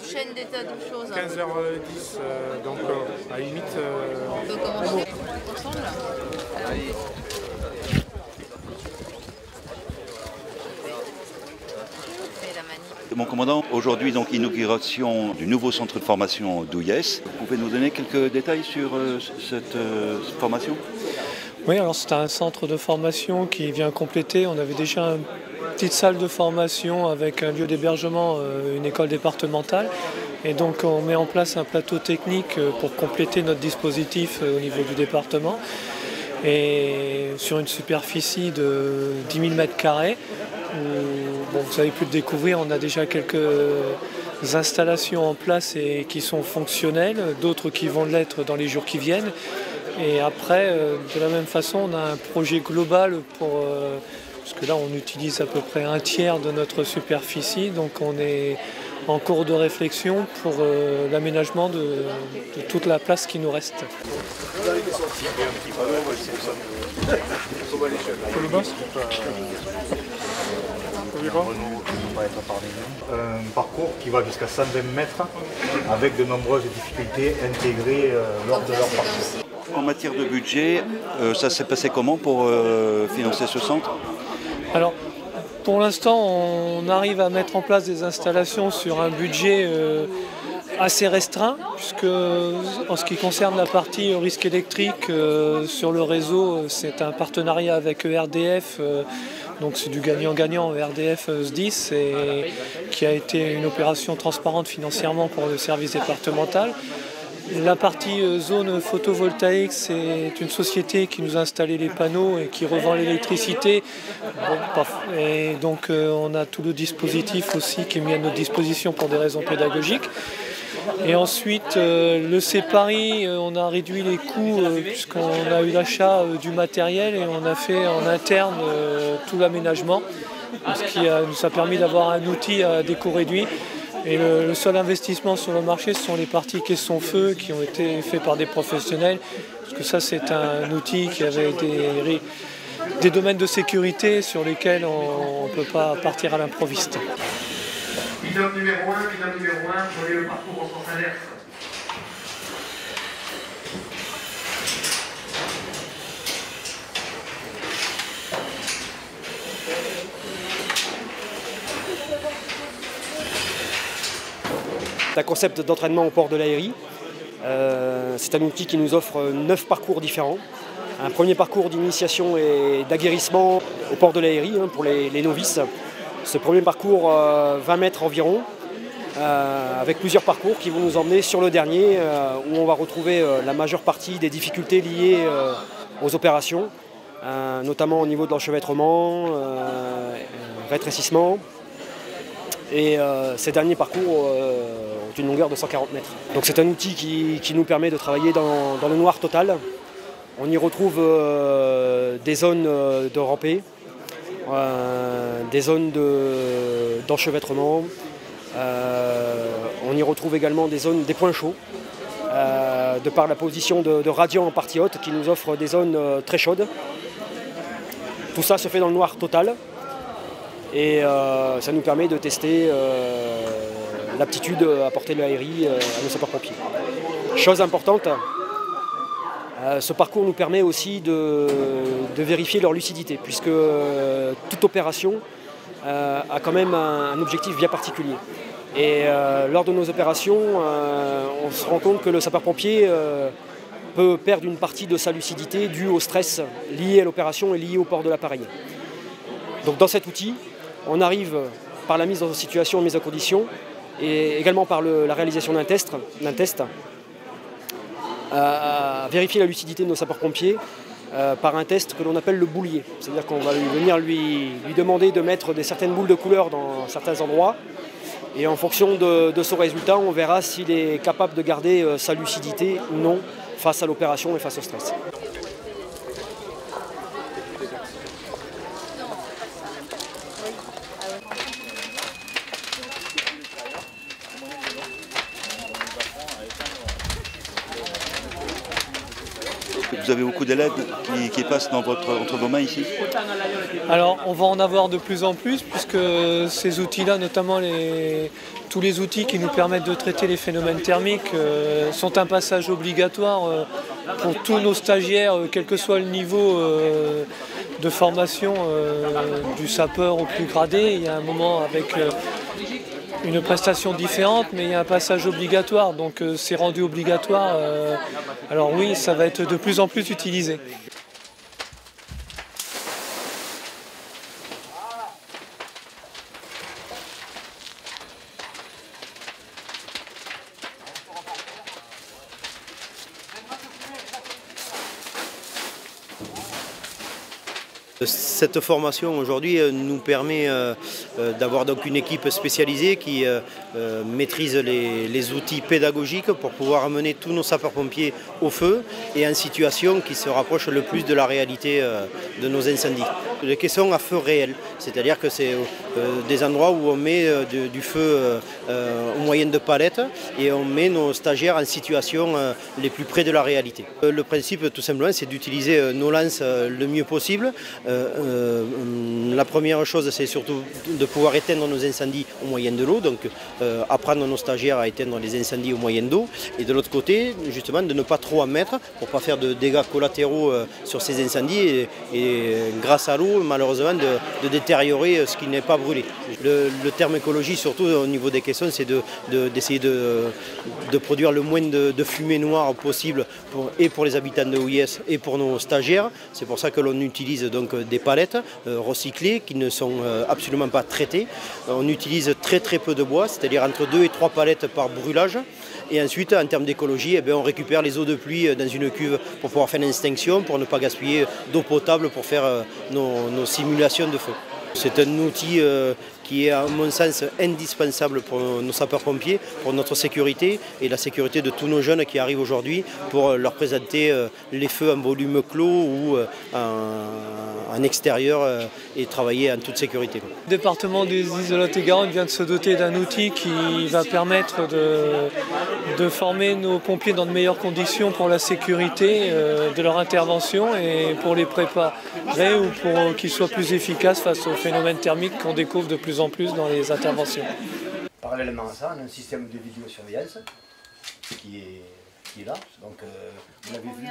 enchaîne des tas de choses. 15h10, donc à la limite... On peut commencer ensemble. Mon commandant, aujourd'hui donc inauguration du nouveau centre de formation d'Ouyès. Vous pouvez nous donner quelques détails sur cette formation? Oui, alors c'est un centre de formation qui vient compléter. On avait déjà une petite salle de formation avec un lieu d'hébergement, une école départementale. Et donc on met en place un plateau technique pour compléter notre dispositif au niveau du département. Et sur une superficie de 10 000 m². Bon, vous avez pu le découvrir, on a déjà quelques installations en place et qui sont fonctionnelles, d'autres qui vont l'être dans les jours qui viennent. Et après, de la même façon, on a un projet global parce que là on utilise à peu près un tiers de notre superficie, donc on est en cours de réflexion pour l'aménagement de toute la place qui nous reste. Un parcours qui va jusqu'à 120 mètres avec de nombreuses difficultés intégrées lors de leur parcours. En matière de budget, ça s'est passé comment pour financer ce centre? Alors, pour l'instant, on arrive à mettre en place des installations sur un budget assez restreint, puisque en ce qui concerne la partie risque électrique sur le réseau, c'est un partenariat avec ERDF. Donc c'est du gagnant-gagnant ERDF SDIS et qui a été une opération transparente financièrement pour le service départemental. La partie zone photovoltaïque, c'est une société qui nous a installé les panneaux et qui revend l'électricité. Et donc on a tout le dispositif aussi qui est mis à notre disposition pour des raisons pédagogiques. Et ensuite, le CEPARI, on a réduit les coûts puisqu'on a eu l'achat du matériel et on a fait en interne tout l'aménagement, ce qui nous a permis d'avoir un outil à des coûts réduits. Et le seul investissement sur le marché, ce sont les parties caisson-feu qui ont été faits par des professionnels, parce que ça c'est un outil qui avait des domaines de sécurité sur lesquels on ne peut pas partir à l'improviste. Binôme numéro 1, prenez le parcours en sens inverse. C'est un concept d'entraînement au port de l'Aérie. C'est un outil qui nous offre 9 parcours différents. Un premier parcours d'initiation et d'aguerrissement au port de l'Aérie pour les novices. Ce premier parcours, 20 mètres environ, avec plusieurs parcours qui vont nous emmener sur le dernier, où on va retrouver la majeure partie des difficultés liées aux opérations, notamment au niveau de l'enchevêtrement, rétrécissement. Et ces derniers parcours ont une longueur de 140 mètres. Donc c'est un outil qui nous permet de travailler dans le noir total. On y retrouve des zones de rampée, des zones d'enchevêtrement. On y retrouve également des points chauds, de par la position de radiant en partie haute qui nous offre des zones très chaudes. Tout ça se fait dans le noir total et ça nous permet de tester l'aptitude à porter l'ARI à nos sapeurs-pompiers. Chose importante, ce parcours nous permet aussi de vérifier leur lucidité, puisque toute opération a quand même un objectif bien particulier. Et lors de nos opérations, on se rend compte que le sapeur-pompier peut perdre une partie de sa lucidité due au stress lié à l'opération et lié au port de l'appareil. Donc dans cet outil, on arrive par la mise en situation, mise en condition, et également par la réalisation d'un test, à vérifier la lucidité de nos sapeurs-pompiers par un test que l'on appelle le boulier. C'est-à-dire qu'on va venir lui demander de mettre certaines boules de couleur dans certains endroits. Et en fonction de ce résultat, on verra s'il est capable de garder sa lucidité ou non face à l'opération et face au stress. Vous avez beaucoup d'élèves qui passent entre vos mains ici? Alors on va en avoir de plus en plus puisque ces outils-là, notamment tous les outils qui nous permettent de traiter les phénomènes thermiques, sont un passage obligatoire pour tous nos stagiaires, quel que soit le niveau de formation du sapeur au plus gradé. Il y a un moment avec une prestation différente, mais il y a un passage obligatoire, donc c'est rendu obligatoire. Alors oui, ça va être de plus en plus utilisé. Cette formation aujourd'hui nous permet d'avoir donc une équipe spécialisée qui maîtrise les outils pédagogiques pour pouvoir amener tous nos sapeurs-pompiers au feu et en situation qui se rapproche le plus de la réalité de nos incendies. Les caissons à feu réel, c'est-à-dire que c'est des endroits où on met du feu au moyen de palettes et on met nos stagiaires en situation les plus près de la réalité. Le principe tout simplement c'est d'utiliser nos lances le mieux possible. La première chose c'est surtout de pouvoir éteindre nos incendies au moyen de l'eau, donc apprendre nos stagiaires à éteindre les incendies au moyen d'eau, et de l'autre côté justement de ne pas trop en mettre pour ne pas faire de dégâts collatéraux sur ces incendies et grâce à l'eau malheureusement de détériorer ce qui n'est pas brûlé. Le terme écologie surtout au niveau des caissons c'est d'essayer de produire le moins de fumée noire possible pour les habitants de OIS et pour nos stagiaires. C'est pour ça que l'on utilise donc des palettes recyclées qui ne sont absolument pas traitées. On utilise très peu de bois, c'est-à-dire entre 2 et 3 palettes par brûlage. Et ensuite, en termes d'écologie, on récupère les eaux de pluie dans une cuve pour pouvoir faire l'extinction, pour ne pas gaspiller d'eau potable pour faire nos simulations de feu. C'est un outil qui est à mon sens indispensable pour nos sapeurs-pompiers, pour notre sécurité et la sécurité de tous nos jeunes qui arrivent aujourd'hui pour leur présenter les feux en volume clos ou en extérieur et travailler en toute sécurité. Le département des Yvelines-et-Garonne vient de se doter d'un outil qui va permettre de former nos pompiers dans de meilleures conditions pour la sécurité de leur intervention et pour les préparer ou pour qu'ils soient plus efficaces face aux phénomènes thermiques qu'on découvre de plus en plus dans les interventions. Parallèlement à ça, on a un système de vidéosurveillance qui est là. Donc, vous l'avez vu.